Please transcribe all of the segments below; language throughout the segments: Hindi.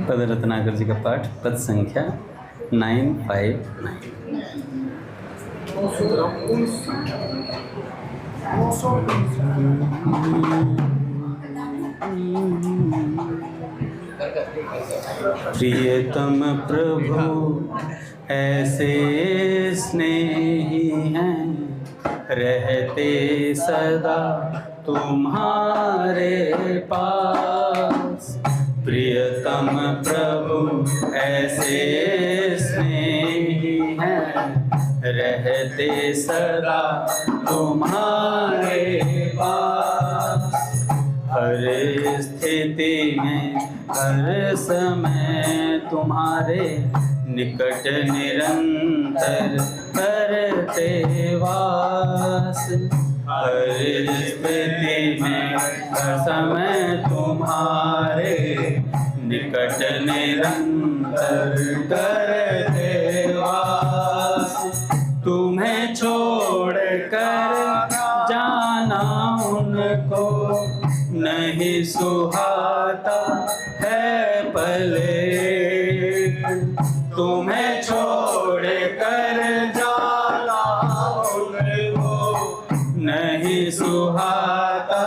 पद रत्नाकर जी का पाठ, पद संख्या 959। प्रियतम प्रभु ऐसे स्नेही हैं, रहते सदा तुम्हारे पास। प्रियतम प्रभु ऐसे स्नेही हैं, रहते सदा तुम्हारे पास। हर स्थिति में हर समय तुम्हारे निकट निरंतर करते वास। हर स्थिति में हर समय तुम्हारे निकट निरंतर करते वास। तुम्हें छोड़ कर जाना उनको नहीं सुहाता है पले। तुम्हें छोड़ कर जाना उनको नहीं सुहाता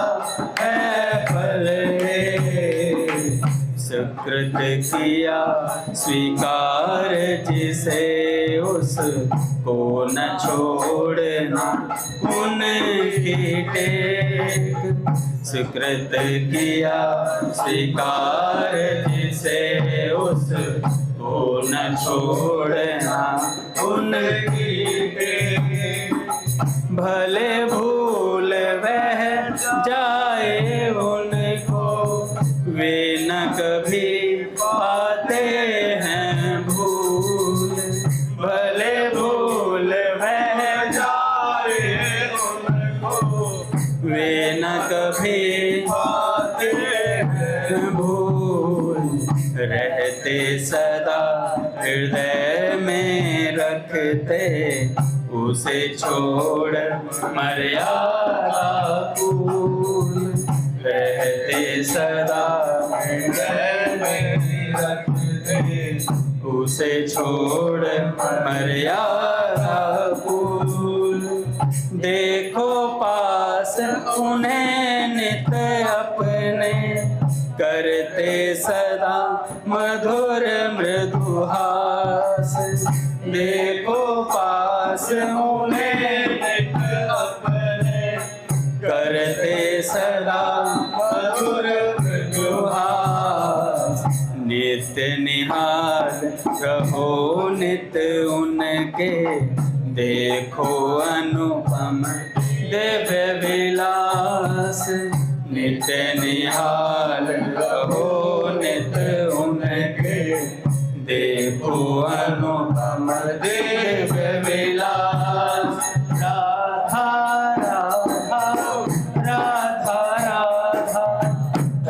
है पले। सुकृत किया स्वीकार जिसे उसको न छोड़ना उनकी टेक। सुकृत किया स्वीकार जिसे उसको न छोड़ना उनकी टेक। भले भूल वह जाए उनको वे न कभी पाते हैं भूल। भले भूल वह जाए उनको वे न कभी पाते हैं भूल। रहते सदा हृदय में रखते उसे छोड़ मर्यादा भूल। रहते सदा हृदय में रखते उसे छोड़ मर्यादा भूल। देखो पास उन्हें नित अपने करते सदा मधुर मृदुहास। देखो पास उन्हें नित अपने करते सदा मधुर मृदुहास। नित्य निहाल रहो नित उनके देखो अनुपम दिव्य विलास। नित्य निहाल रहो नित उनके देखो अनुपम दिव्य विलास। राधा राधा राधा राधा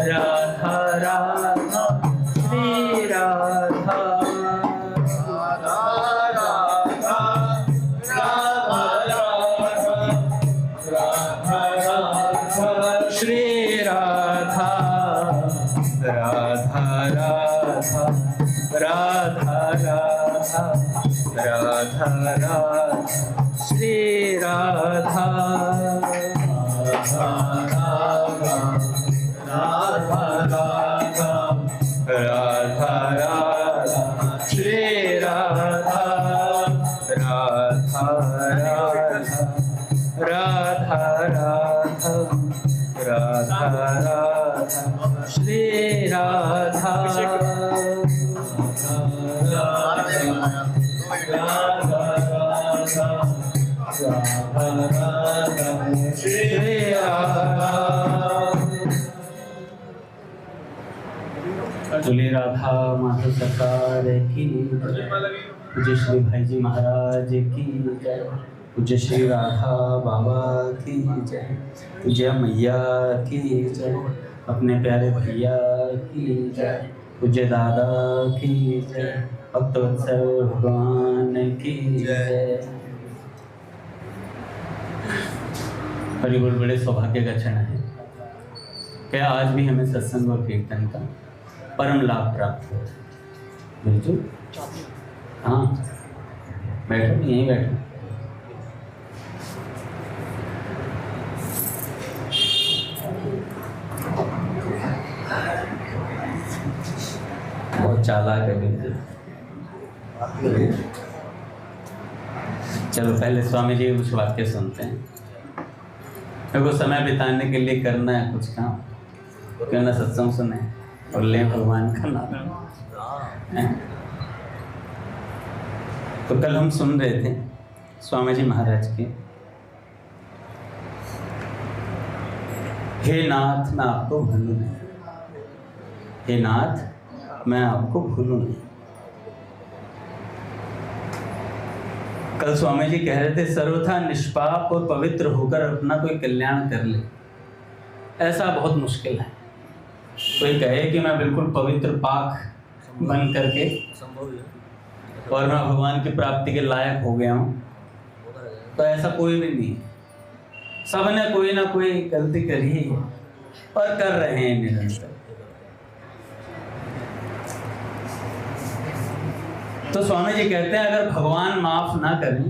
राधा राधा श्री राधा। राधा राधा राधा राधा राधा श्री राधा। राधा राधा राधा राधा राधा राधा श्री राधा। राधा राधा राधा राधा राधा राधा श्री राधा। राधा राधा राधा राधा राधा राधा श्री राधा। बोलिए राधा माधव सरकार की, पूज्य श्री भाई जी महाराज की जय, पूज्य श्री राधा बाबा की जय, पूज्य मैया की जय, अपने प्यारे भैया की जय, पूज्य दादा की जय, भक्तवत्सल भगवान की जय। हरिबोल बड़े सौभाग्य का क्षण है। क्या आज भी हमें सत्संग और कीर्तन का परम लाभ प्राप्त हो। बिल्कुल, हाँ बैठो, यहीं बैठो। बहुत चालाक है बिल्कुल। चलो पहले स्वामी जी कुछ वाक्य सुनते हैं। मेरे को समय बिताने के लिए करना है कुछ काम, क्यों ना सत्संग सुने और लें भगवान का नाम। तो कल हम सुन रहे थे स्वामी जी महाराज के, हे नाथ मैं आपको भूलूं नहीं, हे नाथ मैं आपको भूलूं नहीं। कल स्वामी जी कह रहे थे सर्वथा निष्पाप और पवित्र होकर अपना कोई कल्याण कर ले, ऐसा बहुत मुश्किल है। कोई कहे कि मैं बिल्कुल पवित्र पाक बन करके और मैं भगवान की प्राप्ति के लायक हो गया हूँ, तो ऐसा कोई भी नहीं। सब ने कोई ना कोई गलती करी है और कर रहे हैं निरंतर। तो स्वामी जी कहते हैं अगर भगवान माफ ना करें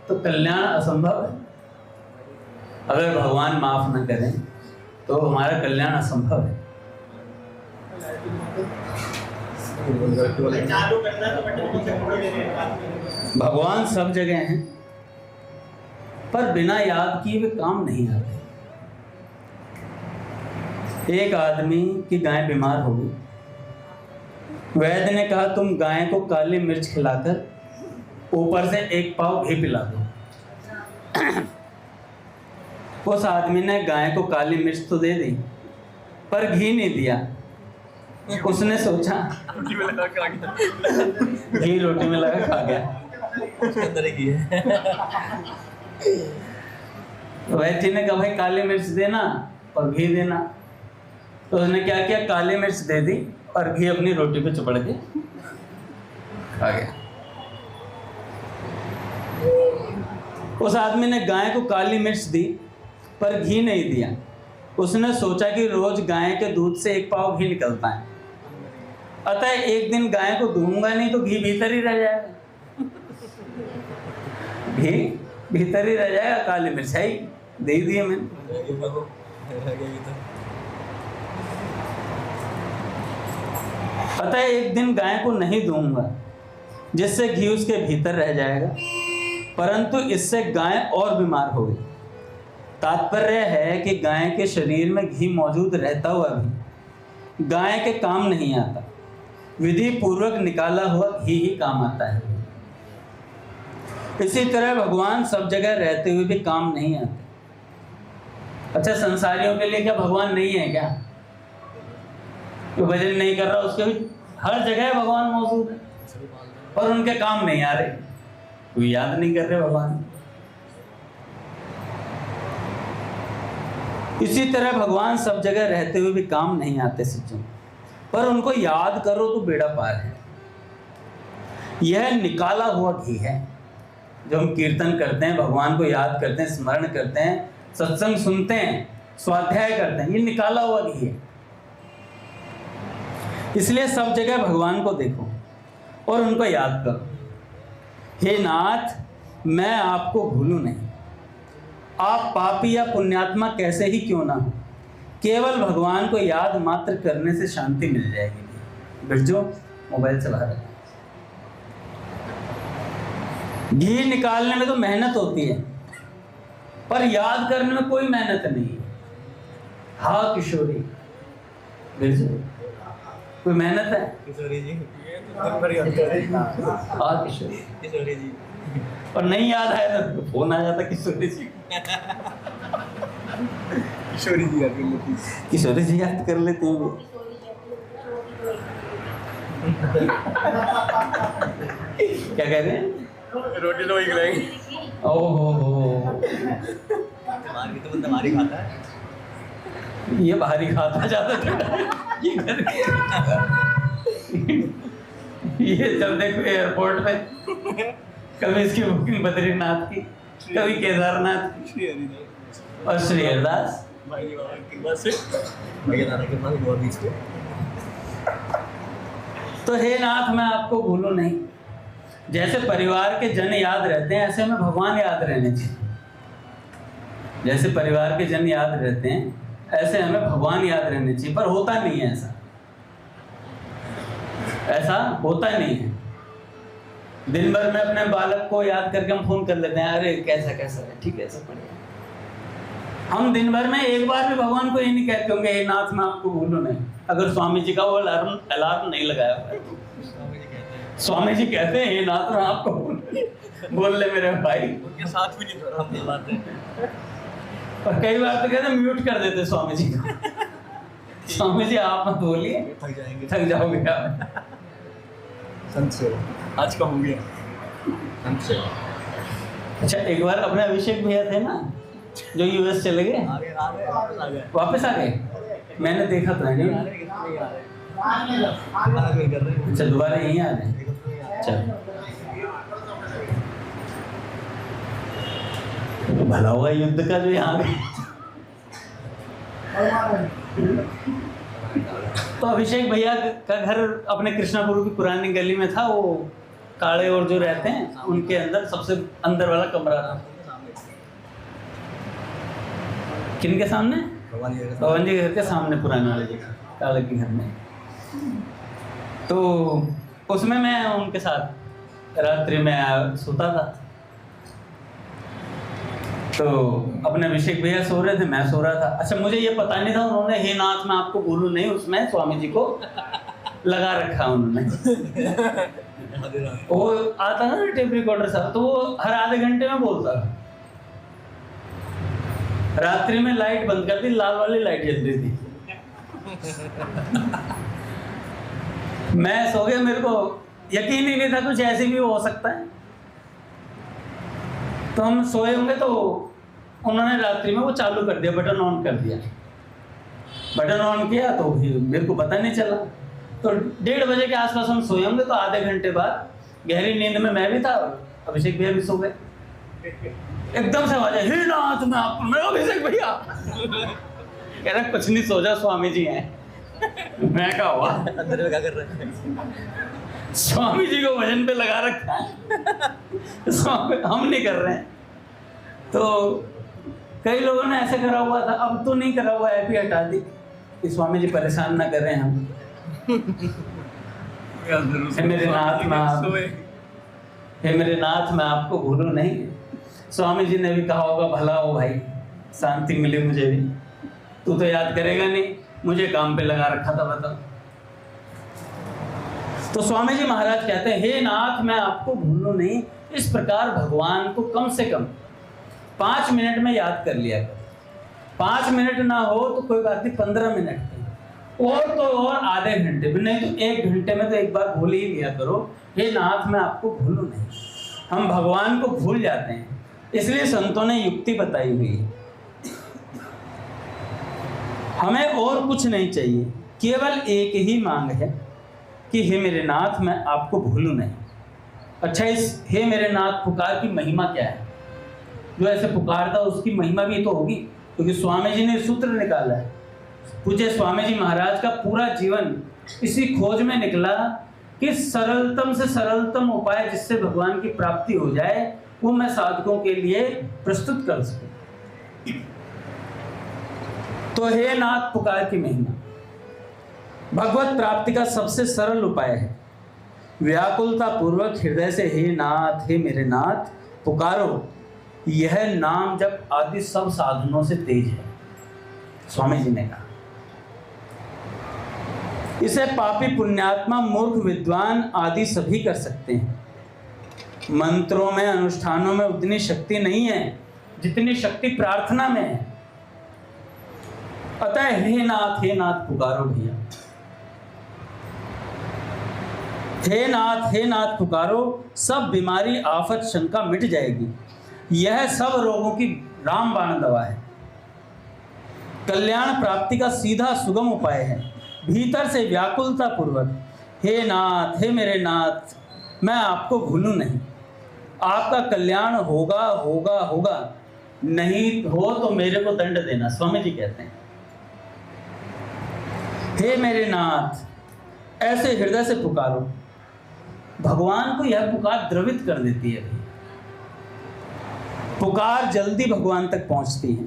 तो कल्याण असंभव है। अगर भगवान माफ ना करें तो हमारा कल्याण असंभव है। भगवान सब जगह हैं, पर बिना याद किए वे काम नहीं आते। एक आदमी की गाय बीमार हो गई। वैद्य ने कहा तुम गाय को काली मिर्च खिलाकर ऊपर से 1 पाव घी पिला दो। उस आदमी ने गाय को काली मिर्च तो दे दी, पर घी नहीं दिया। उसने सोचा घी रोटी में लगा खा गया। वैद्य ने कहा भाई काली मिर्च देना और घी देना। तो उसने क्या किया, काली मिर्च दे दी और घी अपनी रोटी पे चिपड़ के खा गया। उस आदमी ने गाय को काली मिर्च दी पर घी नहीं दिया। उसने सोचा कि रोज गाय के दूध से 1 पाव घी निकलता है, अतः एक दिन गाय को दूंगा नहीं तो घी भीतर ही रह जाएगा। घी भीतर ही रह जाएगा, काली मिर्चाई दे दी मैंने। अतः एक दिन गाय को नहीं दूंगा जिससे घी उसके भीतर रह जाएगा, परंतु इससे गाय और बीमार हो गई। तात्पर्य है कि गाय के शरीर में घी मौजूद रहता हुआ भी गाय के काम नहीं आता। विधि पूर्वक निकाला हुआ घी ही काम आता है। इसी तरह भगवान सब जगह रहते हुए भी काम नहीं आते। अच्छा, संसारियों के लिए क्या भगवान नहीं है क्या? जो भजन नहीं कर रहा उसके भी हर जगह भगवान मौजूद है, पर उनके काम नहीं आ रहे, कोई याद नहीं कर रहे भगवान। इसी तरह भगवान सब जगह रहते हुए भी काम नहीं आते सज्जन, पर उनको याद करो तो बेड़ा पार है। यह निकाला हुआ घी है। जो हम कीर्तन करते हैं, भगवान को याद करते हैं, स्मरण करते हैं, सत्संग सुनते हैं, स्वाध्याय करते हैं, ये निकाला हुआ घी है। इसलिए सब जगह भगवान को देखो और उनको याद करो। हे नाथ मैं आपको भूलूं नहीं। आप पापी या पुण्यात्मा कैसे ही क्यों ना हो, केवल भगवान को याद मात्र करने से शांति मिल जाएगी। बिरजो मोबाइल चला रहे, घी निकालने में तो मेहनत होती है, पर याद करने में कोई मेहनत नहीं है। हाँ किशोरी, बिरजो कोई मेहनत है? किशोरी जी हाँ किशोरी जी। और नहीं याद आया तो फोन आ जाता किशोरी जी। किशोरी जी याद कर लेती, किशोरी जी याद कर लेते हैं वो। क्या कह रहे हैं? रोटी तो वही खिलाएंगे। ओहो, तो बंदा भारी खाता है, ये भारी खाता ज्यादा। ये चल देखो एयरपोर्ट पे, कभी इसकी बुकिंग बद्रीनाथ की, कभी केदारनाथ की और श्री हरिदास। तो हे नाथ मैं आपको भूलूं नहीं। जैसे परिवार के जन याद रहते हैं, ऐसे हमें भगवान याद रहने चाहिए। जैसे परिवार के जन याद रहते हैं, ऐसे हमें भगवान याद रहने चाहिए। पर होता नहीं है ऐसा होता नहीं है। दिन भर में अपने बालक को याद करके हम फोन कर लेते हैं, अरे कैसा है, ठीक है, सब बढ़िया। हम दिन भर में एक बार भी भगवान को ये नहीं कहते होंगे हे नाथ मैं आपको भूलूं नहीं। अगर स्वामी जी का वो अलार्म नहीं लगाया हुआ है, स्वामी जी कहते हैं हे नाथ मैं आपको बोल ले मेरे भाई, उनके साथ भी नहीं थोड़ा। और कई बार तो कहते म्यूट कर देते स्वामी जी को। स्वामी जी आप मत बोलिए, थक जाओगे आप। संत सेवा आज का हो गया। संत सेवा। अच्छा, एक बार अपने अभिषेक भैया थे ना जो यूएस चले गए, वापस आ गए। मैंने देखा तो है नहीं। अच्छा, दोबारा यहीं आ रहे हैं। चलो भला हुआ युद्ध का जो यहाँ पे। तो अभिषेक भैया का घर अपने कृष्णापुर की पुरानी गली में था। वो काले और जो रहते हैं उनके अंदर सबसे अंदर वाला कमरा था। किनके सामने? भगवान जी के घर के सामने, पुराने वाले जगह काले के घर में। तो उसमें मैं उनके साथ रात्रि में सोता था। तो अपने अभिषेक भैया सो रहे थे, मैं सो रहा था। अच्छा, मुझे ये पता नहीं था उन्होंने हे नाथ मैं आपको भूलूं नहीं उसमें स्वामी जी को लगा रखा उन्होंने। वो आता था ना टेप रिकॉर्डर साहब, तो वो हर आधे घंटे में बोलता था। रात्रि में लाइट बंद कर दी, लाल वाली लाइट जल रही थी। मैं सो गया, मेरे को यकीन ही नहीं था कुछ ऐसे भी हो सकता है। तो हम सोए होंगे तो उन्होंने रात्रि में वो चालू कर दिया, बटन ऑन कर दिया। बटन ऑन किया तो भी मेरे को पता नहीं चला। तो 1:30 बजे के आसपास हम सोए होंगे। तो आधे घंटे बाद गहरी नींद में मैं भी था, अभिषेक भैया भी सो गए। एकदम से आवाज आई, हे नाथ मैं आपको, मैं अभिषेक भैया कह रहा कुछ नहीं, सो जा स्वामी जी हैं। मैं क्या हुआ, अंदर में क्या कर रहे हैं? स्वामी जी को भजन पे लगा रखा है, स्वामी हम नहीं कर रहे हैं। तो कई लोगों ने ऐसे करा हुआ था, अब तो नहीं करा हुआ, ऐप ही हटा दी कि स्वामी जी परेशान ना करें हम। मेरे नाथ मैं आपको भूलूं नहीं। स्वामी जी ने भी कहा होगा भला हो भाई, शांति मिली मुझे भी, तू तो याद करेगा नहीं, मुझे काम पे लगा रखा था, बताओ। तो स्वामी जी महाराज कहते हैं हे नाथ मैं आपको भूलूं नहीं। इस प्रकार भगवान को कम से कम 5 मिनट में याद कर लिया कर। 5 मिनट ना हो तो कोई बात नहीं, 15 मिनट और तो और आधे घंटे भी नहीं तो 1 घंटे में तो एक बार भूल ही लिया करो, हे नाथ मैं आपको भूलूं नहीं। हम भगवान को भूल जाते हैं, इसलिए संतों ने युक्ति बताई हुई है। हमें और कुछ नहीं चाहिए, केवल एक ही मांग है कि हे मेरे नाथ मैं आपको भूलूं नहीं। अच्छा, इस हे मेरे नाथ पुकार की महिमा क्या है? जो ऐसे पुकारता उसकी महिमा भी तो होगी, क्योंकि स्वामी जी ने सूत्र निकाला है। पूज्य स्वामी जी महाराज का पूरा जीवन इसी खोज में निकला कि सरलतम से सरलतम उपाय जिससे भगवान की प्राप्ति हो जाए वो मैं साधकों के लिए प्रस्तुत कर सकूं। तो हे नाथ पुकार की महिमा भगवत प्राप्ति का सबसे सरल उपाय है। व्याकुलता पूर्वक हृदय से हे नाथ हे मेरे नाथ पुकारो। यह नाम जब आदि सब साधनों से तेज है, स्वामी जी ने कहा। इसे पापी पुण्यात्मा मूर्ख विद्वान आदि सभी कर सकते हैं। मंत्रों में अनुष्ठानों में उतनी शक्ति नहीं है जितनी शक्ति प्रार्थना में है। अतः हे नाथ पुकारो भैया। हे नाथ पुकारो, सब बीमारी आफत शंका मिट जाएगी। यह सब रोगों की रामबाण दवा है। कल्याण प्राप्ति का सीधा सुगम उपाय है। भीतर से व्याकुलता पूर्वक हे नाथ हे मेरे नाथ मैं आपको भूलूं नहीं। आपका कल्याण होगा होगा होगा, नहीं हो तो मेरे को दंड देना, स्वामी जी कहते हैं। हे मेरे नाथ ऐसे हृदय से पुकारो। भगवान को यह पुकार द्रवित कर देती है। पुकार जल्दी भगवान तक पहुंचती है।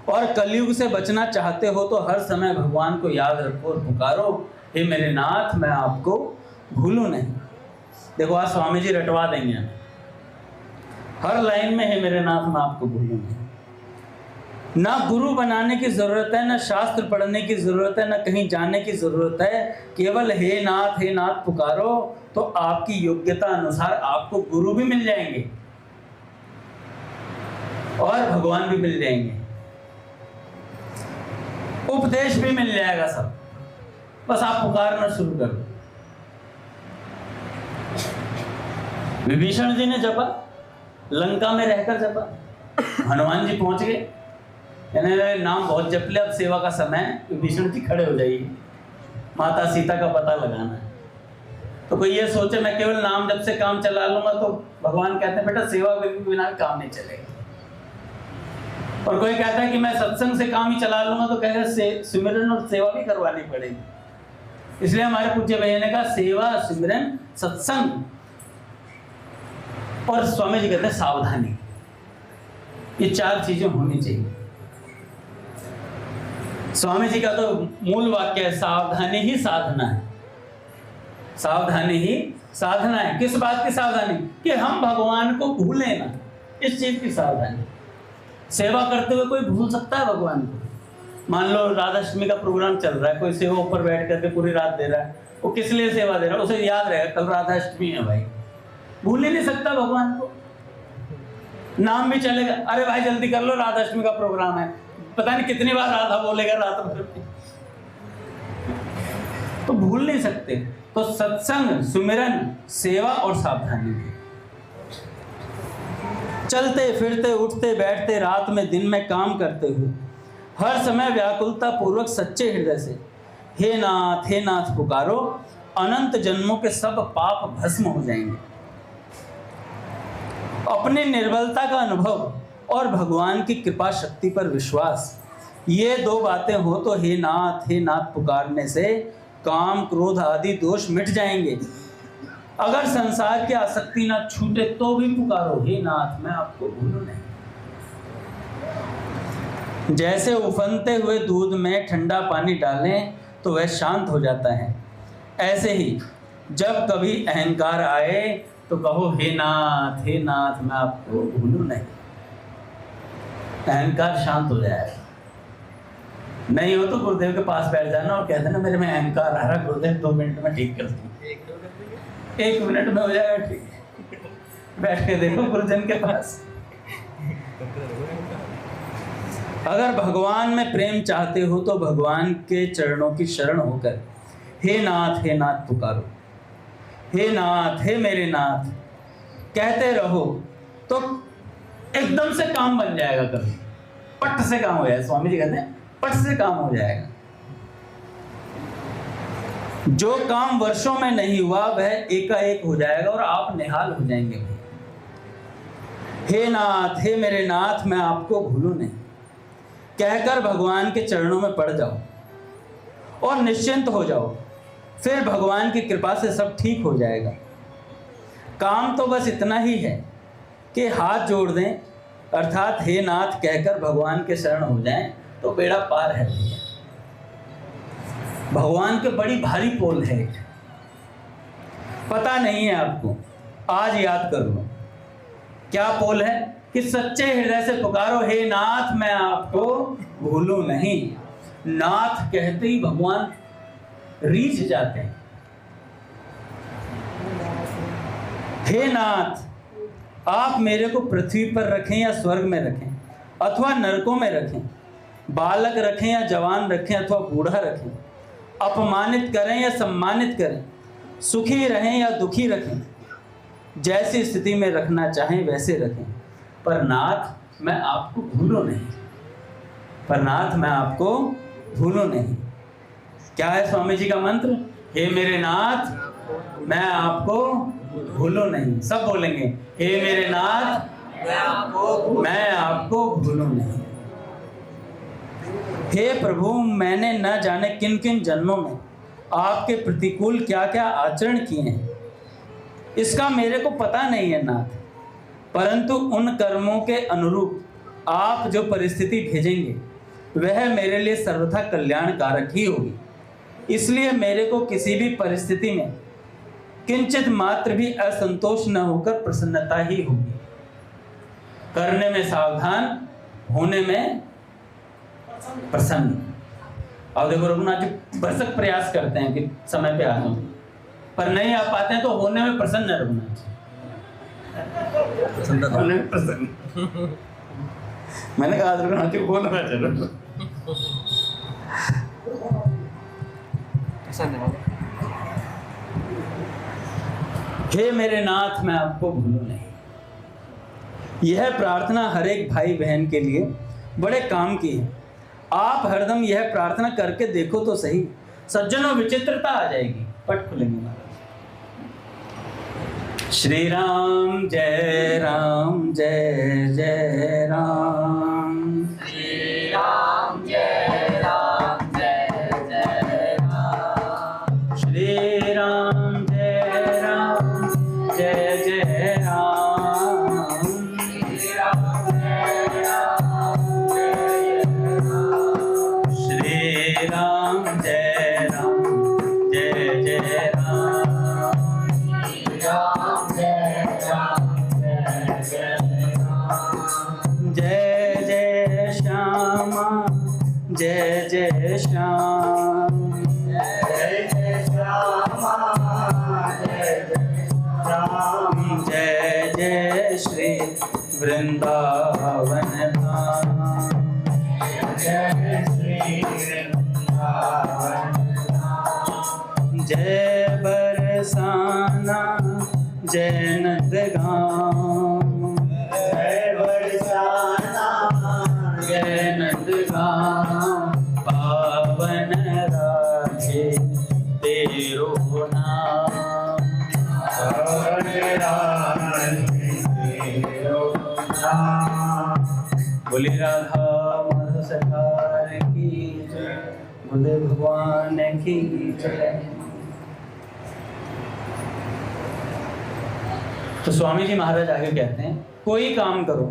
और कलयुग से बचना चाहते हो तो हर समय भगवान को याद रखो और पुकारो, हे मेरे नाथ मैं आपको भूलूं नहीं। देखो आज स्वामी जी रटवा देंगे हर लाइन में, हे मेरे नाथ मैं आपको भूलूं नहीं। ना गुरु बनाने की जरूरत है, ना शास्त्र पढ़ने की जरूरत है, ना कहीं जाने की जरूरत है। केवल हे नाथ पुकारो तो आपकी योग्यता अनुसार आपको गुरु भी मिल जाएंगे और भगवान भी मिल जाएंगे, उपदेश भी मिल जाएगा सब। बस आप पुकारना शुरू कर दो। विभीषण जी ने जपा, लंका में रहकर जपा। हनुमान जी पहुंच गए, यानी नाम बहुत जप लिया, अब सेवा का समय है। विभीषण जी खड़े हो जाइए, माता सीता का पता लगाना है। तो कोई ये सोचे मैं केवल नाम जप से काम चला लूंगा, तो भगवान कहते हैं बेटा सेवा के बिना काम नहीं चलेगा। और कोई कहता है कि मैं सत्संग से काम ही चला लूंगा, तो कहेगा सिमरन और सेवा भी करवानी पड़ेगी। इसलिए हमारे पूज्य भैया ने कहा सेवा, सिमरन, सत्संग और स्वामी जी कहते हैं सावधानी, ये 4 चीजें होनी चाहिए। स्वामी जी का तो मूल वाक्य है सावधानी ही साधना है। सावधानी ही साधना है। किस बात की सावधानी? कि हम भगवान को भूलें ना, इस चीज की सावधानी। सेवा करते हुए कोई भूल सकता है भगवान को? मान लो राधाष्टमी का प्रोग्राम चल रहा है, कोई सेवा ऊपर बैठ करके पूरी रात दे रहा है, वो किस लिए सेवा दे रहा है? उसे याद रहेगा कल राधाष्टमी है भाई, भूल ही नहीं सकता भगवान को। नाम भी चलेगा, अरे भाई जल्दी कर लो राधाष्टमी का प्रोग्राम है, पता नहीं कितनी बार राधा बोलेगा रात भर, तो भूल नहीं सकते। तो सत्संग, सुमिरन, सेवा और सावधानी। चलते फिरते उठते बैठते रात में दिन में काम करते हुए हर समय व्याकुलता पूर्वक सच्चे हृदय से हे नाथ पुकारो, अनंत जन्मों के सब पाप भस्म हो जाएंगे। अपनी निर्बलता का अनुभव और भगवान की कृपा शक्ति पर विश्वास, ये 2 बातें हो तो हे नाथ पुकारने से काम क्रोध आदि दोष मिट जाएंगे। अगर संसार की आसक्ति ना छूटे तो भी पुकारो, हे नाथ मैं आपको भूलूं नहीं। जैसे उफनते हुए दूध में ठंडा पानी डालें तो वह शांत हो जाता है, ऐसे ही जब कभी अहंकार आए तो कहो हे नाथ मैं आपको भूलूं नहीं। अहंकार शांत हो जाएगा। नहीं हो तो गुरुदेव के पास बैठ जाना और कह देना मेरे में अहंकार आ रहा, गुरुदेव 2 मिनट में ठीक कर दूंगा। 1 मिनट में हो जाएगा ठीक। बैठ के देखो गुरुजन के पास। अगर भगवान में प्रेम चाहते हो तो भगवान के चरणों की शरण होकर हे नाथ पुकारो। हे नाथ, हे मेरे नाथ कहते रहो तो एकदम से काम बन जाएगा। कभी पट से काम हो जाएगा। स्वामी जी कहते हैं पट से काम हो जाएगा। जो काम वर्षों में नहीं हुआ वह एकाएक हो जाएगा और आप निहाल हो जाएंगे। हे नाथ, हे मेरे नाथ मैं आपको भूलूं नहीं कहकर भगवान के चरणों में पड़ जाओ और निश्चिंत हो जाओ। फिर भगवान की कृपा से सब ठीक हो जाएगा। काम तो बस इतना ही है कि हाथ जोड़ दें, अर्थात हे नाथ कहकर भगवान के शरण हो जाएं तो बेड़ा पार है। भगवान के बड़ी भारी पोल है, पता नहीं है आपको, आज याद कर लो। क्या पोल है? कि सच्चे हृदय से पुकारो हे नाथ मैं आपको भूलूं नहीं। नाथ कहते ही भगवान रीझ जाते हैं। हे नाथ, आप मेरे को पृथ्वी पर रखें या स्वर्ग में रखें अथवा नरकों में रखें, बालक रखें या जवान रखें अथवा बूढ़ा रखें, अपमानित करें या सम्मानित करें, सुखी रहें या दुखी रखें, जैसी स्थिति में रखना चाहें वैसे रखें, पर नाथ मैं आपको भूलूं नहीं। पर नाथ मैं आपको भूलूं नहीं। क्या है स्वामी जी का मंत्र? हे मेरे नाथ मैं आपको भूलूं नहीं। सब बोलेंगे हे मेरे नाथ मैं आपको भूलूं नहीं। हे प्रभु, मैंने न जाने किन किन जन्मों में आपके प्रतिकूल क्या क्या आचरण किए हैं इसका मेरे को पता नहीं है नाथ, परंतु उन कर्मों के अनुरूप आप जो परिस्थिति भेजेंगे वह मेरे लिए सर्वथा कल्याणकारक ही होगी। इसलिए मेरे को किसी भी परिस्थिति में किंचित मात्र भी असंतोष न होकर प्रसन्नता ही होगी। करने में सावधान, होने में प्रसन्न। और देखो रघुनाथ जी भरसक प्रयास करते हैं कि समय पे आ जाऊं, पर नहीं आ पाते हैं, तो होने में प्रसन्न है रघुनाथ जी। होने में प्रसन्न। मैंने कहा रघुनाथ जी होना चलो। हे मेरे नाथ, मैं आपको भूलूं नहीं। यह प्रार्थना हर एक भाई बहन के लिए बड़े काम की है। आप हरदम यह प्रार्थना करके देखो तो सही, सज्जनों विचित्रता आ जाएगी। पट खुलेंगे महाराज। श्री राम जय राम जय जय राम। श्री राम जय राम जय जय राम। श्री राम जय राम जय जय राम। श्री राम जय राम जय जय राम। श्री राम जय राम जय जय राम। श्री राम जय राम जय जय राम। जय जय श्यामा जय जय श्याम। जय जय श्यामा जय जय राम। जय जय श्री वृंदावन धाम। जय श्री वृंदावन धाम। जय बरसाना जय नंदगांव। जय बरसाना जय नंदगांव। पावन राधे तेरो नाम। पावन राधे तेरो नाम। बोले राधा माधव सरकार की जय, बोले भगवान की जय। तो स्वामी जी महाराज आगे कहते हैं, कोई काम करो,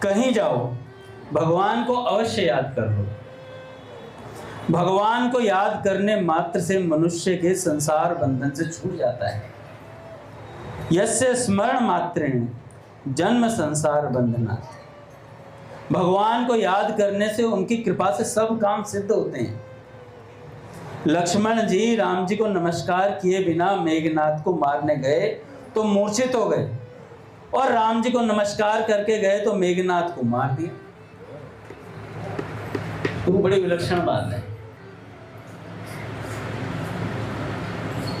कहीं जाओ, भगवान को अवश्य याद कर लो। भगवान को याद करने मात्र से मनुष्य के संसार बंधन से छूट जाता है। यस्य स्मरण मात्रेण जन्म संसार बंधनात्। भगवान को याद करने से, उनकी कृपा से सब काम सिद्ध होते हैं। लक्ष्मण जी राम जी को नमस्कार किए बिना मेघनाथ को मारने गए तो मूर्छित हो गए, और राम जी को नमस्कार करके गए तो मेघनाथ को मार दिया। तो बड़ी विलक्षण बात है।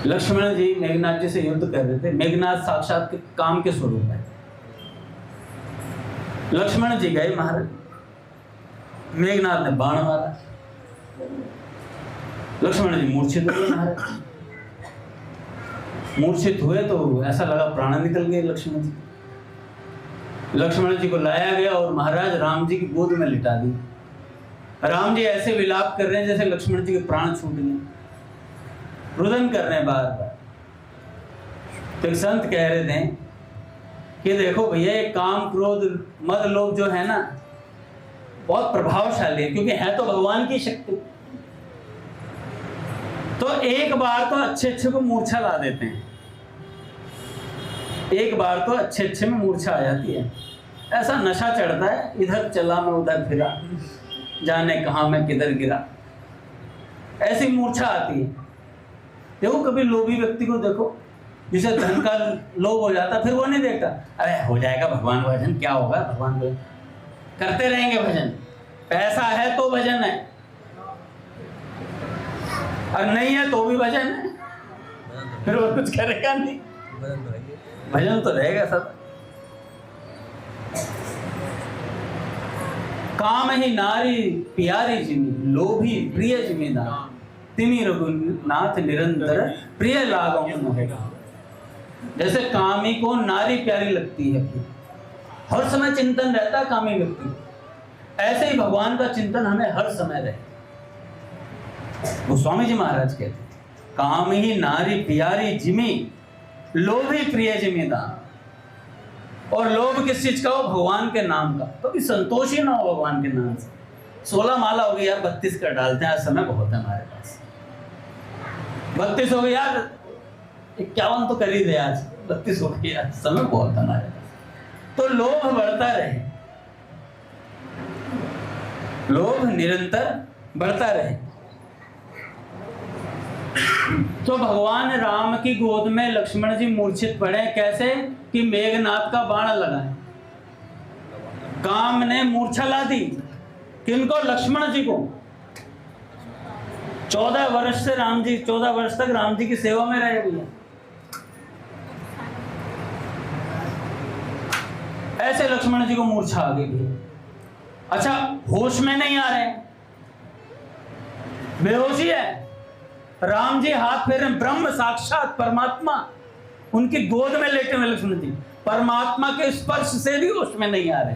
लक्ष्मण जी मेघनाथ जी से युद्ध कर रहे थे। मेघनाथ साक्षात के काम के स्वरूप है। लक्ष्मण जी गए महाराज, मेघनाथ ने बाण मारा, लक्ष्मण जी मूर्छित हुए महाराज। मूर्छित हुए तो ऐसा लगा प्राण निकल गए लक्ष्मण जी। लक्ष्मण जी को लाया गया और महाराज राम जी की गोद में लिटा दी। राम जी ऐसे विलाप कर रहे हैं जैसे लक्ष्मण जी के प्राण छूट गए, रुदन कर रहे हैं बार बार। तो एक संत कह रहे थे कि देखो भैया, ये काम क्रोध मद लोभ जो है ना, बहुत प्रभावशाली है, क्योंकि है तो भगवान की शक्ति। तो एक बार तो अच्छे अच्छे को मूर्छा ला देते हैं, एक बार तो अच्छे अच्छे में मूर्छा आ जाती है। ऐसा नशा चढ़ता है, इधर चला मैं उधर फिरा, जाने कहाँ मैं किधर गिरा, ऐसी मूर्छा आती है। देखो कभी लोभी व्यक्ति को देखो, जिसे धन का लोभ हो जाता, फिर वो नहीं देखता, अरे हो जाएगा भगवान भजन, क्या होगा भगवान भजन, करते रहेंगे भजन, पैसा है तो भजन है, और नहीं है तो भी भजन है, फिर वो कुछ करेगा नहीं, भजन तो रहेगा सब। काम ही नारी प्यारी जिमी, लोभी प्रिय जिमीदार, तिमी रघुनाथ निरंतर प्रिय लागों न। जैसे कामी को नारी प्यारी लगती है, हर समय चिंतन रहता है कामी व्यक्ति, ऐसे ही भगवान का चिंतन हमें हर समय रहे। गोस्वामी जी महाराज कहते हैं, काम ही नारी प्यारी जिमी, लोभ ही प्रिय जिमीदार। और लोभ किस चीज का हो? भगवान के नाम का। तो भी संतोष ही ना हो भगवान के नाम से। 16 माला हो गई यार, 32 कर डालते हैं, आज समय बहुत है हमारे पास। 32 हो गई यार, 51 तो कर ही दे, आज 32 हो गई यार, समय बहुत है हमारे पास। तो लोभ बढ़ता रहे, लोभ निरंतर बढ़ता रहे। तो भगवान राम की गोद में लक्ष्मण जी मूर्छित पड़े। कैसे? कि मेघनाथ का बाण लगा है, काम ने मूर्छा ला दी। किनको? लक्ष्मण जी को। 14 वर्ष से राम जी, 14 वर्ष तक राम जी की सेवा में रहे भैया। ऐसे लक्ष्मण जी को मूर्छा आ गई भैया। अच्छा, होश में नहीं आ रहे, बेहोशी है। राम जी हाथ फेर रहे, ब्रह्म साक्षात परमात्मा उनकी गोद में लेटे हुए लक्ष्मण जी, परमात्मा के स्पर्श से भी होश में नहीं आ रहे।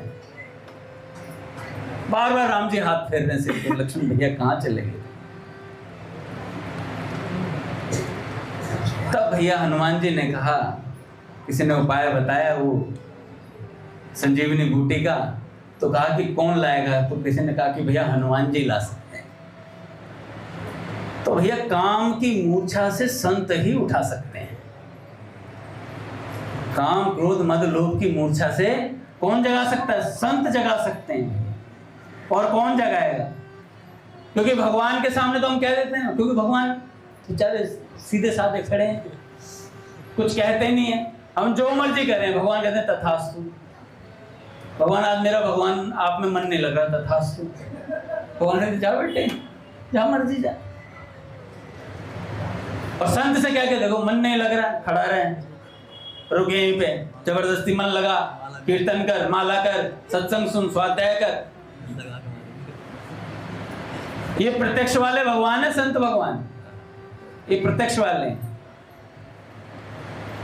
बार बार राम जी हाथ फेर रहे सिर पे, लक्ष्मण भैया कहां चले गए? तब भैया हनुमान जी ने कहा, किसी ने उपाय बताया वो संजीवनी बूटी का, तो कहा कि कौन लाएगा? तो किसी ने कहा कि भैया हनुमान जी ला सकते हैं। तो भैया काम की मूर्छा से संत ही उठा सकते हैं। काम क्रोध मद लोभ की मूर्छा से कौन जगा सकता है? संत जगा सकते हैं। और कौन जगाएगा? क्योंकि भगवान के सामने तो हम कह देते हैं, क्योंकि भगवान बेचारे सीधे साधे खड़े हैं, कुछ कहते नहीं है, हम जो मर्जी करें, भगवान कहते हैं तथास्तु। भगवान आज मेरा भगवान आप में मन नहीं लग रहा, तथास्तु। भगवान कहते जा बेटे, जा मर्जी जा। और संत से क्या कहते? देखो मन नहीं लग रहा, खड़ा रहे, रुक यहीं पे, जबरदस्ती मन लगा, कीर्तन कर, माला कर, सत्संग सुन, स्वाध्याय कर। ये प्रत्यक्ष वाले भगवान है, संत भगवान। ये प्रत्यक्ष वाले हैं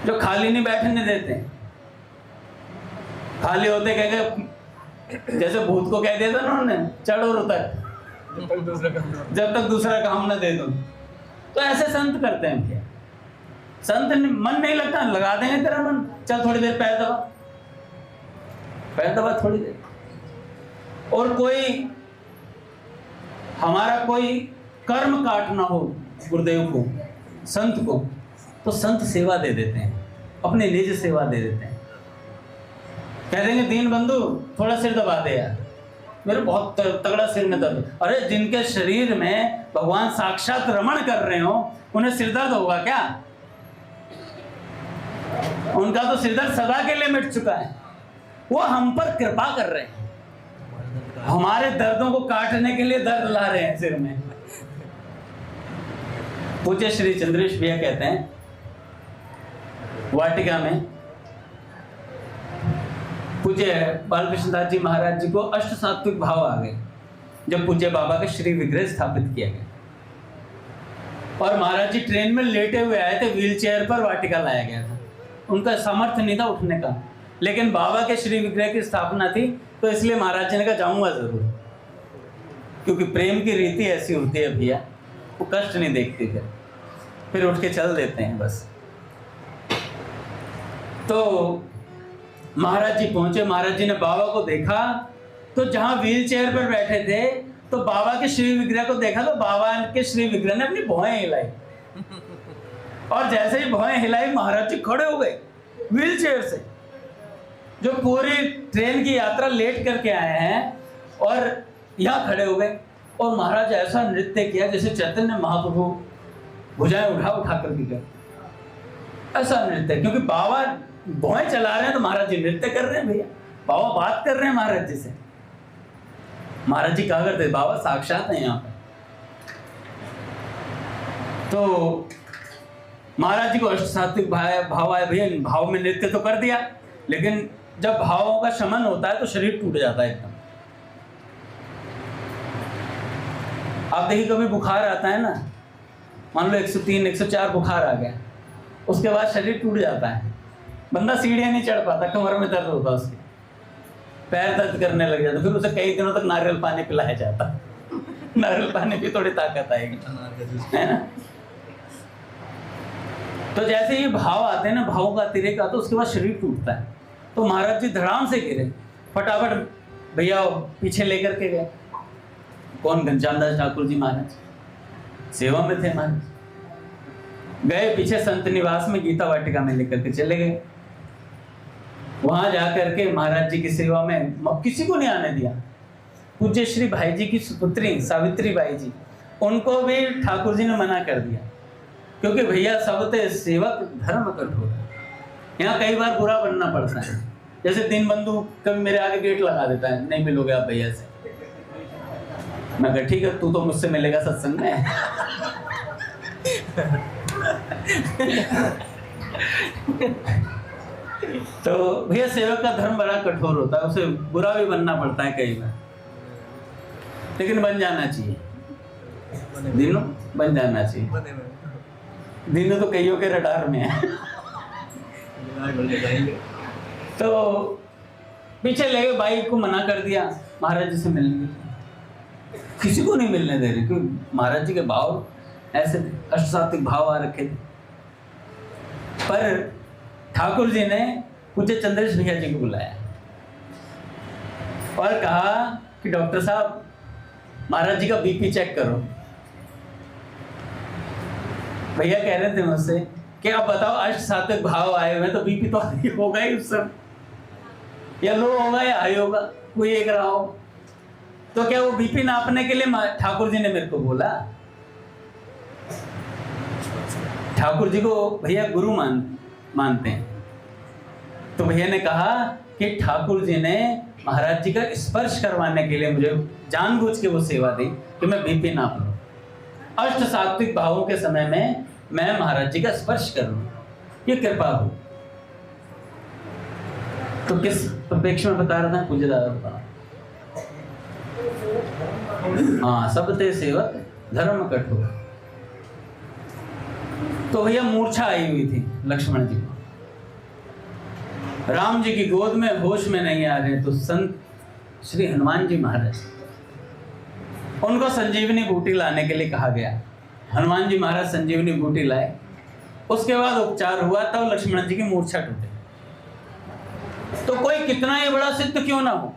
जो खाली नहीं बैठने देते। खाली होते कह, जैसे भूत को कह दिया था ना उन्होंने, चढ़ और उतर, जब तक दूसरा काम ना दे दो। तो ऐसे संत करते हैं क्या? संत मन नहीं लगता, लगा देंगे तेरा मन, चल थोड़ी देर पैर दबा, पैर दबा थोड़ी देर। और कोई हमारा कोई कर्म काटना हो गुरुदेव को, संत को, तो संत सेवा दे देते हैं, अपने निज सेवा दे देते हैं। कह देंगे दीन बंधु थोड़ा सिर दबा दे यार, मेरे बहुत तगड़ा सिर में दर्द। अरे जिनके शरीर में भगवान साक्षात रमण कर रहे हो, उन्हें सिर दर्द होगा क्या? उनका तो सिर दर्द सदा के लिए मिट चुका है। वो हम पर कृपा कर रहे हैं, हमारे दर्दों को काटने के लिए दर्द ला रहे हैं सिर में। पूज्य श्री चंद्रेश भैया कहते हैं, वाटिका में पूज्य बालकृष्ण दास जी महाराज जी को अष्ट सात्विक भाव आ गए जब पूज्य बाबा का श्री विग्रह स्थापित किया गया। और महाराज जी ट्रेन में लेटे हुए आए थे, व्हील चेयर पर वाटिका लाया गया था, उनका सामर्थ्य नहीं था उठने का, लेकिन बाबा के श्री विग्रह की स्थापना थी, तो इसलिए महाराज जी ने कहा जाऊंगा जरूर, क्योंकि प्रेम की रीति ऐसी होती है भैया, वो कष्ट नहीं देखती, फिर उठ के चल देते हैं बस। तो महाराज जी पहुंचे, महाराज जी ने बाबा को देखा, तो जहां व्हील चेयर पर बैठे थे तो बाबा के श्री विग्रह को देखा, तो बाबा के श्री विग्रह ने अपनी भौहें हिलाई, और जैसे ही भौहें हिलाई महाराज जी खड़े हो गए व्हील चेयर से, जो पूरी ट्रेन की यात्रा लेट करके आए हैं, और यहाँ खड़े हो गए। और महाराज ऐसा नृत्य किया जैसे चैतन्य महाप्रभु भुजाएं उठा करके गए, ऐसा नृत्य, क्योंकि बाबा भौहें चला रहे हैं तो महाराज जी नृत्य कर रहे हैं भैया, बाबा बात कर रहे हैं महाराज जी से। महाराज जी कहा करते बाबा साक्षात है यहाँ पर। तो महाराज जी को अष्ट सात्विक भाव आए भैया, भाव में नृत्य तो कर दिया, लेकिन जब भावों का शमन होता है तो शरीर टूट जाता है एकदम। आप देखिए कभी बुखार आता है ना, मान लो 103 104 बुखार आ गया, उसके बाद शरीर टूट जाता है, बंदा सीढ़ियां नहीं चढ़ पाता, कमर में दर्द होता, उसके पैर दर्द करने लग जाता, फिर उसे कई दिनों तक नारियल पानी पिलाया जाता। नारियल पानी भी थोड़ी ताकत आएगी, अनार का जूस। है ना। तो जैसे ये भाव आते हैं ना, भाव का अतिरेक आता है, उसके बाद शरीर टूटता है। तो महाराज जी धड़ाम से गिरे, फटाफट भैया पीछे लेकर के गए। कौन? घनश्यामदास ठाकुर जी महाराज सेवा में थे। महाराज गए पीछे संत निवास में, गीता वाटिका में लेकर के चले गए। वहां जाकर के महाराज जी की सेवा में किसी को नहीं आने दिया। पूज्य श्री भाई जी की सुपुत्री सावित्री बाई जी, उनको भी ठाकुर जी ने मना कर दिया, क्योंकि भैया सब ते सेवक धर्म कठोर है। यहाँ कई बार बुरा बनना पड़ता है। जैसे दीनबंधु कभी मेरे आगे गेट लगा देता है, नहीं मिलोगे आप भैया से। मैं कहा ठीक है, तू तो मुझसे मिलेगा सत्संग में। तो भैया सेवक का धर्म बड़ा कठोर होता है, उसे बुरा भी बनना पड़ता है कई बार, लेकिन बन जाना चाहिए। दिनों बन जाना चाहिए। बने हुए। दिनों तो कईयों के रडार में है। तो पीछे ले गए, बाई को मना कर दिया महाराज जी से मिलने, किसी को नहीं मिलने दे रहे, क्योंकि महाराज जी के भाव ऐसे थे, अष्टसात्विक भाव आ रखे थे। पर ठाकुर जी ने पूज्य चंद्रेश भैया जी को बुलाया और कहा कि डॉक्टर साहब महाराज जी का बीपी चेक करो। भैया कह रहे थे मुझसे कि आप बताओ, अष्ट सात्विक भाव आए हुए तो बीपी तो होगा ही उस समय, या लो होगा या हाई होगा, कोई एक रहा हो। तो क्या वो बीपी नापने के लिए ठाकुर जी ने मेरे को बोला? ठाकुर जी को भैया गुरु मानते हैं। तो भैया ने कहा कि ठाकुर जी ने महाराज जी का स्पर्श करवाने के लिए मुझे जानबूझ के वो सेवा दी कि मैं बीपी नाप लूं, अष्ट सात्विक भावों के समय में मैं महाराज जी का स्पर्श कर लूं, ये कृपा हो। तो किस परिप्रेक्ष्य में बता रहा था पूज्य दादा? हाँ, सब ते सेवक धर्म कठोर। तो भैया मूर्छा आई हुई थी लक्ष्मण जी को, राम जी की गोद में होश में नहीं आ रहे। तो संत श्री हनुमान जी महाराज, उनको संजीवनी बूटी लाने के लिए कहा गया। हनुमान जी महाराज संजीवनी बूटी लाए, उसके बाद उपचार हुआ, तब लक्ष्मण जी की मूर्छा टूटे। तो कोई कितना ही बड़ा सिद्ध क्यों ना हो,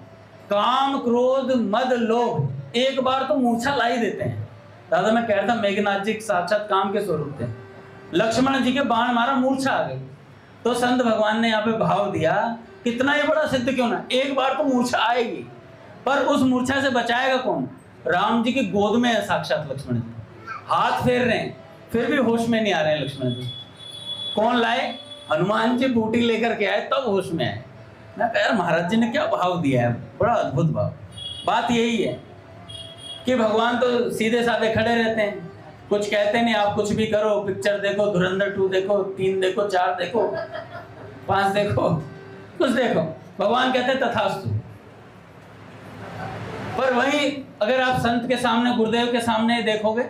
काम क्रोध मद लोभ एक बार तो मूर्छा ला ही देते हैं। दादा मैं कह रहा था मेघनाथ जी साक्षात काम के स्वरूप थे, लक्ष्मण जी के बाण मारा मूर्छा आ गई। तो संत भगवान ने यहाँ पे भाव दिया, कितना ही बड़ा सिद्ध क्यों ना, एक बार तो मूर्छा आएगी, पर उस मूर्छा से बचाएगा कौन? राम जी की गोद में है साक्षात लक्ष्मण जी, हाथ फेर रहे हैं, फिर भी होश में नहीं आ रहे हैं लक्ष्मण जी। कौन लाए? हनुमान जी बूटी लेकर के आए, तब होश में आए। मैं कह यार महाराज जी ने क्या भाव दिया है, बड़ा अद्भुत भाव। बात यही है कि भगवान तो सीधे साधे खड़े रहते हैं, कुछ कहते नहीं। आप कुछ भी करो, पिक्चर देखो, धुरंधर 2 देखो, 3 देखो, 4 देखो, 5 देखो, कुछ देखो, भगवान कहते तथास्तु। पर वहीं अगर आप संत के सामने, गुरुदेव के सामने देखोगे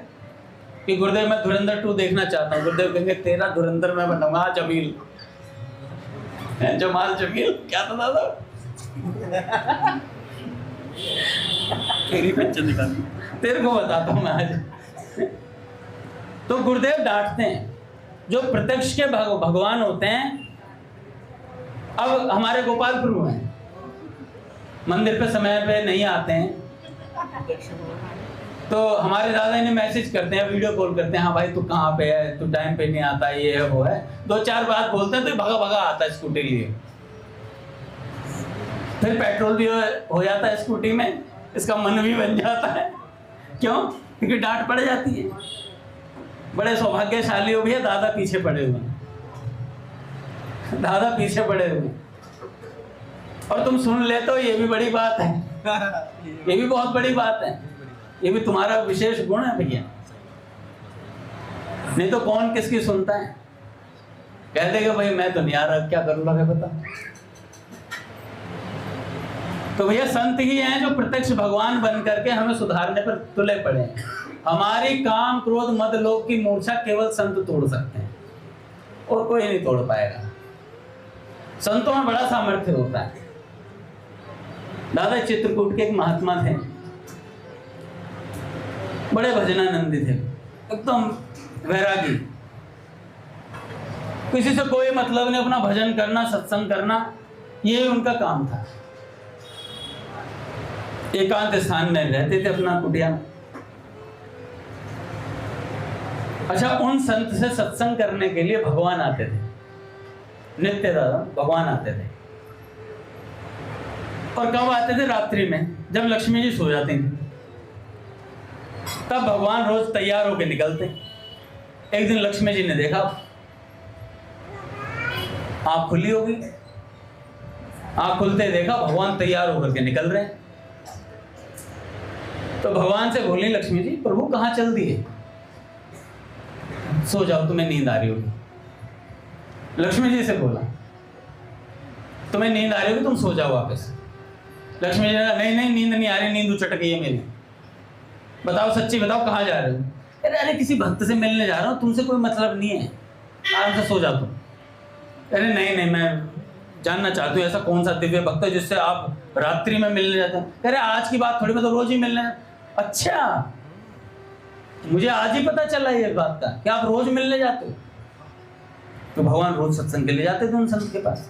कि गुरुदेव मैं धुरंधर 2 देखना चाहता हूँ, गुरुदेव कहेंगे तेरा धुरंधर मैं बनाऊंगा जमील, जमाल जमील, क्या था दादा? तेरी पिक्चर निकाली, तेरे को बताता हूँ मैं आज। तो गुरुदेव डांटते हैं, जो प्रत्यक्ष के भगवान होते हैं। अब हमारे गोपालपुर में मंदिर पे समय पे नहीं आते हैं, तो हमारे दादा ने मैसेज करते हैं, वीडियो कॉल करते हैं, हाँ भाई तू कहाँ पे है, तू टाइम पे नहीं आता, ये है वो है, 2-4 बात बोलते हैं तो भगा भगा आता है स्कूटी लिए। फिर पेट्रोल भी हो जाता है स्कूटी में, इसका मन भी बन जाता है। क्यों? क्योंकि डांट पड़ जाती है। बड़े सौभाग्यशाली हो भैया, दादा पीछे पड़े हुए, दादा पीछे पड़े हुए, और तुम सुन लेते हो, ये भी बड़ी बात है। ये भी बहुत बड़ी बात है, ये भी तुम्हारा विशेष गुण है भैया। नहीं तो कौन किसकी सुनता है? कह देगा भाई मैं तो नहीं आ रहा, क्या करूँगा बता। तो भैया संत ही हैं जो प्रत्यक्ष भगवान बन करके हमें सुधारने पर तुले पड़े हैं। हमारी काम क्रोध मद लोभ की मूर्छा केवल संत तोड़ सकते हैं, और कोई नहीं तोड़ पाएगा। संतों में बड़ा सामर्थ्य होता है। दादा चित्रकूट के एक महात्मा थे, बड़े भजनानंदी थे, एकदम वैरागी, किसी से कोई मतलब नहीं, अपना भजन करना, सत्संग करना, ये उनका काम था। एकांत स्थान में रहते थे, अपना कुटिया में। अच्छा, उन संत से सत्संग करने के लिए भगवान आते थे, नित्य दादा भगवान आते थे। और कब आते थे? रात्रि में, जब लक्ष्मी जी सो जाती थी, तब भगवान रोज तैयार होकर निकलते। एक दिन लक्ष्मी जी ने देखा, आंख खुली होगी, आंख खुलते देखा भगवान तैयार होकर के निकल रहे हैं। तो भगवान से बोली लक्ष्मी जी, प्रभु कहाँ चल दिए? सो जाओ, तुम्हें नींद आ रही होगी। लक्ष्मी जी से बोला, तुम्हें नींद आ रही होगी, तुम सो जाओ वापस। लक्ष्मी जी ने कहा, नहीं नहीं, नींद नहीं आ रही, नींद उचट गई है मेरी। बताओ, सच्ची बताओ, कहाँ जा रहे हो? अरे किसी भक्त से मिलने जा रहा हूँ, तुमसे कोई मतलब नहीं है, आराम से सो जाओ तुम। अरे नहीं नहीं, मैं जानना चाहती हूँ ऐसा कौन सा दिव्य भक्त है जिससे आप रात्रि में मिलने जाते हैं? अरे आज की बात थोड़ी, मैं तो रोज ही मिलने। अच्छा, मुझे आज ही पता चला ये बात का कि आप रोज मिलने जाते हो। तो भगवान रोज सत्संग के लिए जाते थे उन संत के पास।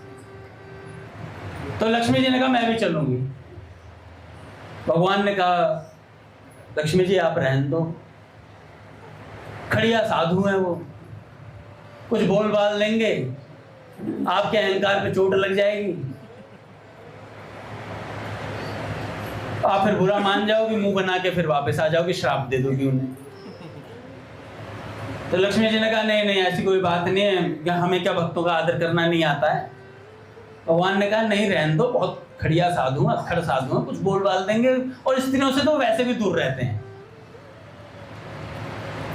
तो लक्ष्मी जी ने कहा, मैं भी चलूंगी। भगवान ने कहा, लक्ष्मी जी आप रहने दो, खड़िया साधु हैं वो, कुछ बोल बाल लेंगे, आपके अहंकार पे चोट लग जाएगी, आप फिर बुरा मान जाओगी, मुंह बना के फिर वापस आ जाओगी, श्राप दे दोगी उन्हें। तो लक्ष्मी जी ने कहा, नहीं नहीं, ऐसी कोई बात नहीं है, हमें क्या भक्तों का आदर करना नहीं आता है? भगवान ने कहा, नहीं रहने दो, बहुत खड़िया साधु हैं, अक्खड़ साधु हैं, कुछ बोल बाल देंगे, और स्त्रियों से तो वैसे भी दूर रहते हैं।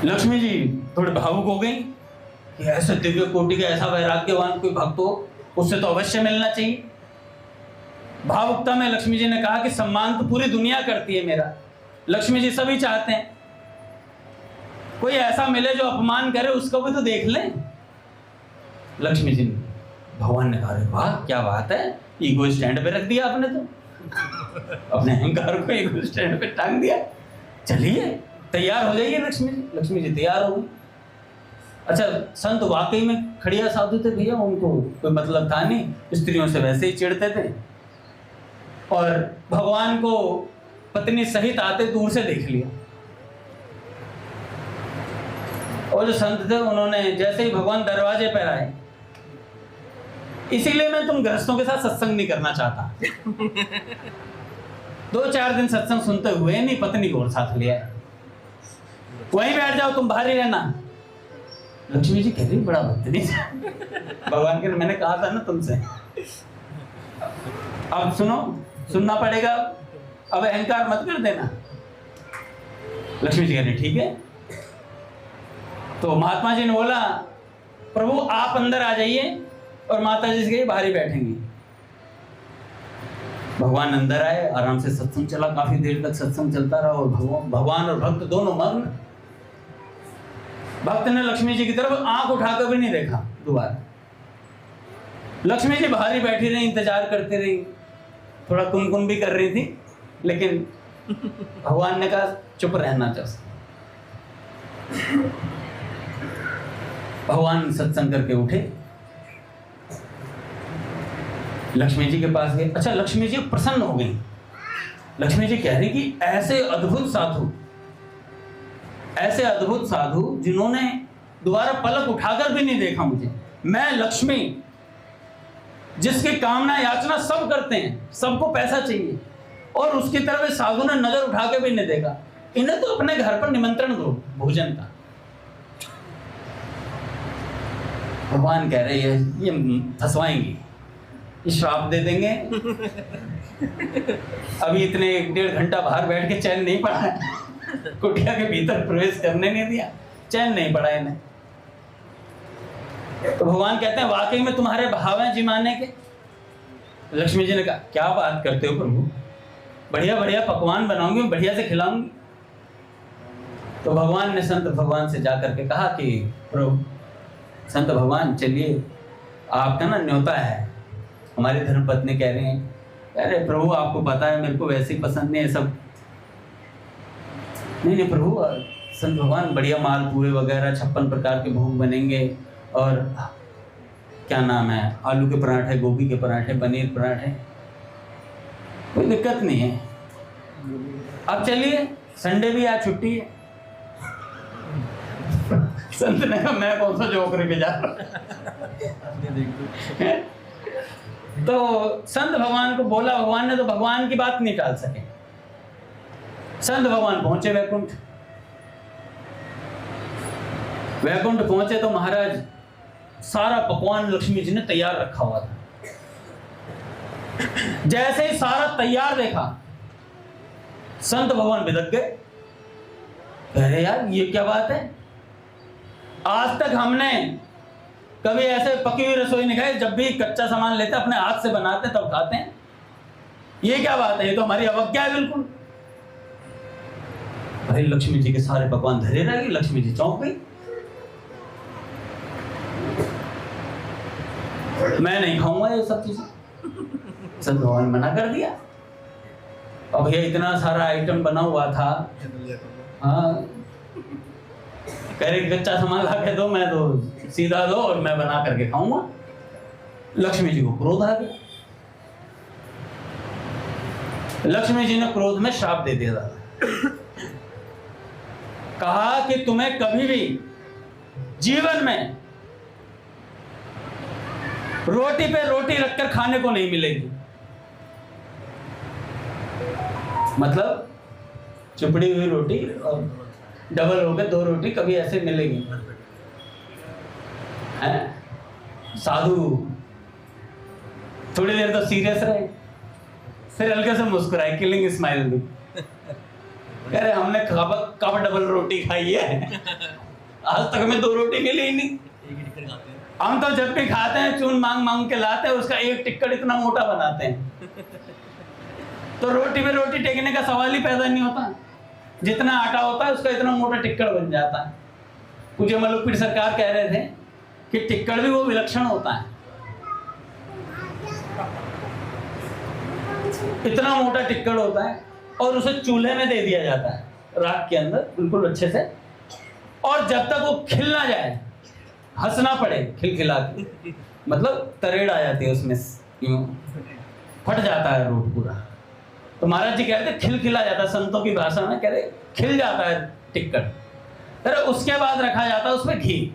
लक्ष्मी जी थोड़ी भावुक हो गई कि ऐसे दिव्य कोटि का, ऐसा वैराग्यवान कोई भक्त हो, उससे तो अवश्य मिलना चाहिए। भावुकता में लक्ष्मी जी ने कहा कि सम्मान तो पूरी दुनिया करती है मेरा, लक्ष्मी जी सभी चाहते हैं, कोई ऐसा मिले जो अपमान करे, उसको भी तो देख लें। लक्ष्मी जी ने, भगवान ने कहा, वाह क्या बात है, ईगो स्टैंड पे रख दिया आपने, तो अपने अहंकार को ईगो स्टैंड पे टांग दिया। चलिए तैयार हो जाइए लक्ष्मी जी। लक्ष्मी जी तैयार हो गई। अच्छा, संत वाकई में खड़िया साधु थे भैया, उनको कोई मतलब था नहीं, स्त्रियों से वैसे ही चिढ़ते थे, और भगवान को पत्नी सहित आते दूर से देख लिया। और जो संत थे उन्होंने जैसे ही भगवान दरवाजे पर आए, इसीलिए मैं तुम गृहस्थों के साथ सत्संग नहीं करना चाहता। 2-4 दिन सत्संग सुनते हुए नहीं, पत्नी को और साथ लिया, वहीं बैठ जाओ, तुम बाहर ही रहना। लक्ष्मी जी कह रही, बड़ा बदतमीज भगवान के, मैंने कहा था ना तुमसे। अब सुनो, सुनना पड़ेगा, अब अहंकार मत कर देना। लक्ष्मी जी कह रही, ठीक है। तो महात्मा जी ने बोला, प्रभु आप अंदर आ जाइए, और माता जी से कही बाहर ही बैठेंगी। भगवान अंदर आए, आराम से सत्संग चला, काफी देर तक सत्संग चलता रहा, और भगवान और भक्त दोनों मग्न। भक्त ने लक्ष्मी जी की तरफ आंख उठाकर भी नहीं देखा दोबारा। लक्ष्मी जी बाहर ही बैठी रही, इंतजार करती रही, थोड़ा कुनकुन भी कर रही थी, लेकिन भगवान ने कहा चुप रहना चाहिए। भगवान सत्संग करके उठे, लक्ष्मी जी के पास गए। अच्छा, लक्ष्मी जी प्रसन्न हो गई। लक्ष्मी जी कह रही कि ऐसे अद्भुत साधु जिन्होंने दोबारा पलक उठाकर भी नहीं देखा मुझे, मैं लक्ष्मी जिसकी कामना याचना सब करते हैं, सबको पैसा चाहिए, और उसकी तरफ साधु ने नजर उठा के भी नहीं देखा, इन्हें तो अपने घर पर निमंत्रण दो भोजन का। भगवान कह रहे हैं ये फंसवाएंगे, ये श्राप दे देंगे। अभी इतने 1-1.5 घंटा बाहर बैठ के चैन नहीं पड़ा है, कुटिया के भीतर प्रवेश करने नहीं दिया, चैन नहीं पड़ा इन्हें। तो भगवान कहते हैं वाकई में तुम्हारे भाव हैं जिमाने के। लक्ष्मी जी ने कहा क्या बात करते हो प्रभु, बढ़िया बढ़िया पकवान बनाऊंगी, बढ़िया से खिलाऊंगी। तो भगवान ने संत भगवान से जाकर के कहा कि प्रभु संत भगवान चलिए, आपका ना न्योता है। हमारी धर्मपत्नी कह रही है, अरे प्रभु आपको पता है मेरे को वैसे ही पसंद नहीं है सब। नहीं प्रभु, संत भगवान बढ़िया मालपुए वगैरह 56 प्रकार के भोग बनेंगे, और क्या नाम है, आलू के पराठे, गोभी के पराठे, पनीर पराठे, कोई दिक्कत नहीं है। अब चलिए, संडे भी आज छुट्टी है। संत ने कहा मैं कौन सा जोकरे पे जा रहा। तो संत भगवान को बोला, भगवान ने तो भगवान की बात नहीं टाल सके। संत भगवान पहुंचे वैकुंठ। वैकुंठ पहुंचे तो महाराज सारा पकवान लक्ष्मी जी ने तैयार रखा हुआ था। जैसे ही सारा तैयार देखा, संत भगवान बिदक गए। कह रहे यार ये क्या बात है, आज तक हमने कभी ऐसे पकी हुई रसोई नहीं खाई। जब भी कच्चा सामान लेते अपने हाथ से बनाते तब खाते हैं, ये क्या बात है, ये तो हमारी अवज्ञा है बिल्कुल। भाई लक्ष्मी जी के सारे पकवान धरे रह गए, लक्ष्मी जी चौंक गई। मैं नहीं खाऊंगा ये सब चीजें। संत भगवान मना कर दिया। और भैया इतना सारा आइटम बना हुआ था, हाँ, कह रहे कच्चा सामान ला के दो, मैं तो सीधा दो और मैं बना करके खाऊंगा। लक्ष्मी जी को क्रोध आ गया। लक्ष्मी जी ने क्रोध में श्राप दे दिया था। कहा कि तुम्हें कभी भी जीवन में रोटी पे रोटी रखकर खाने को नहीं मिलेगी। मतलब चुपड़ी हुई रोटी और डबल हो गए 2 रोटी कभी ऐसे मिलेगी। साधु थोड़ी देर तो सीरियस रहे, फिर हल्के से मुस्कुराए, किलिंग स्माइल दी। कह रहे हमने कब डबल रोटी खाई है, आज तक हमें 2 रोटी मिली ही नहीं। हम तो जब भी खाते हैं चून मांग मांग के लाते हैं, उसका एक टिक्कड़ इतना मोटा बनाते हैं, तो रोटी में रोटी टेकने का सवाल ही पैदा नहीं होता। जितना आटा होता है उसका इतना मोटा टिक्कड़ बन जाता है। पूज्य मल्लुपीठ सरकार कह रहे थे कि टिक्कड़ भी वो विलक्षण होता है। इतना मोटा टिक्कड़ होता है और उसे चूल्हे में दे दिया जाता है राख के अंदर बिल्कुल अच्छे से, और जब तक वो खिल ना जाए, हंसना पड़े खिलखिला के, मतलब तरेड़ आ जाती है उसमें, यूं फट जाता है रोट पूरा। तो महाराज जी कहते खिलखिला जाता है, संतों की भाषा में कह रहे खिल जाता है टिक्कड़। अरे उसके बाद रखा जाता है उसमें घी,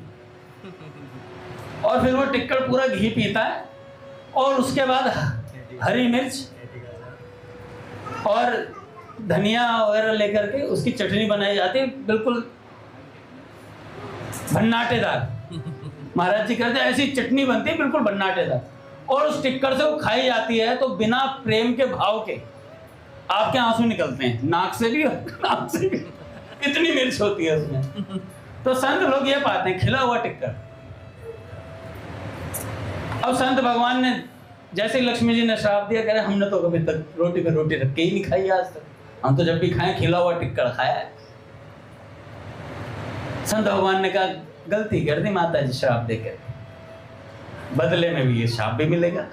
और फिर वो टिक्कड़ पूरा घी पीता है, और उसके बाद हरी मिर्च और धनिया वगैरह लेकर के उसकी चटनी बनाई जाती है, बिल्कुल भन्नाटेदार। महाराज जी कहते ऐसी चटनी बनती है बिल्कुल भन्नाटेदार, और उस टिक्कड़ से वो खाई जाती है तो बिना प्रेम के भाव के आपके आंसू निकलते हैं, नाक से भी और नाक से भी। कितनी मिर्च होती है उसमें। तो संत लोग ये पाते हैं खिला हुआ टिक्कड़। अब संत भगवान ने जैसे लक्ष्मी जी ने श्राप दिया, कह रहे हमने तो कभी तक रोटी पे रोटी रख के ही नहीं खाई आज तक, हम तो जब भी खाएं खिला हुआ टिक्कड़ खाया है। संत भगवान ने कहा गलती कर दी माता जी श्राप देकर, बदले में भी ये श्राप भी मिलेगा।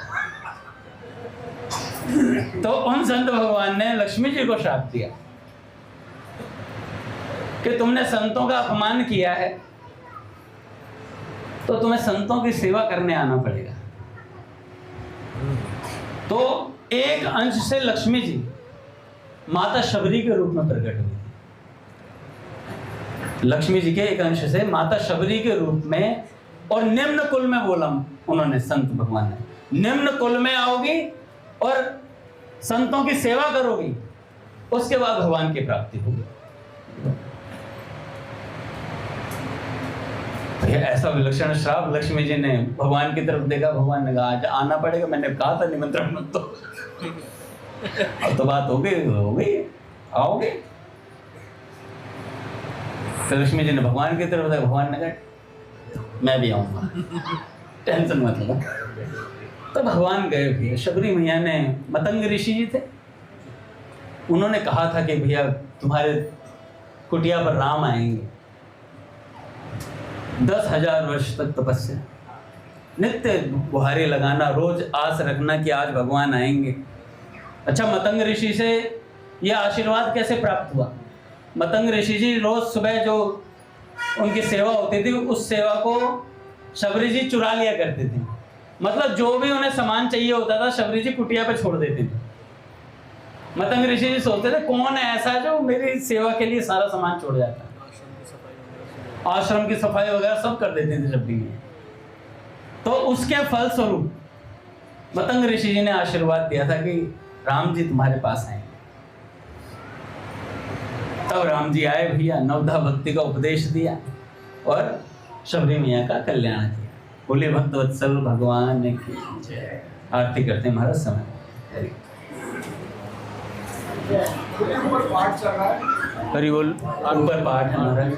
तो उन संत भगवान ने लक्ष्मी जी को श्राप दिया कि तुमने संतों का अपमान किया है तो तुम्हें संतों की सेवा करने आना पड़ेगा। तो एक अंश से लक्ष्मी जी माता शबरी के रूप में प्रकट हुई। लक्ष्मी जी के एक अंश से माता शबरी के रूप में, और निम्न कुल में बोला उन्होंने, संत भगवान ने, निम्न कुल में आओगी और संतों की सेवा करोगी, उसके बाद भगवान की प्राप्ति होगी। ऐसा विलक्षण श्राप लक्ष्मी जी ने भगवान की तरफ देखा, भगवान ने कहा आज आना पड़ेगा, मैंने कहा था निमंत्रण मत दो। अब तो बात हो गई, आओगे। तो लक्ष्मी जी ने भगवान की तरफ देखा, भगवान ने कहा मैं भी आऊंगा, टेंशन मत लो। तो भगवान गए भी। शबरी मैया ने, मतंग ऋषि जी थे, उन्होंने कहा था कि भैया तुम्हारे कुटिया पर राम आएंगे, 10,000 वर्ष तक तपस्या, नित्य बुहारी लगाना, रोज आस रखना कि आज भगवान आएंगे। अच्छा, मतंग ऋषि से यह आशीर्वाद कैसे प्राप्त हुआ? मतंग ऋषि जी रोज सुबह जो उनकी सेवा होती थी उस सेवा को शबरी जी चुरा लिया करते थे। मतलब जो भी उन्हें सामान चाहिए होता था शबरी जी कुटिया पे छोड़ देते थे। मतंग ऋषि जी सोचते थे कौन है ऐसा जो मेरी सेवा के लिए सारा सामान छोड़ जाता है। आश्रम की सफाई वगैरह सब कर देते थे शबरी जी। तो उसके फल स्वरूप मतंग ऋषि जी ने आशीर्वाद दिया था कि राम जी तुम्हारे पास आएंगे। तब राम जी आए भैया, नवधा भक्ति का उपदेश दिया और शबरी मैया का कल्याण किया। बोले भक्त वत्सल भगवान की जय। आरती करते हैं महाराज समय। हरि बोल। ऊपर पाठ है महाराज।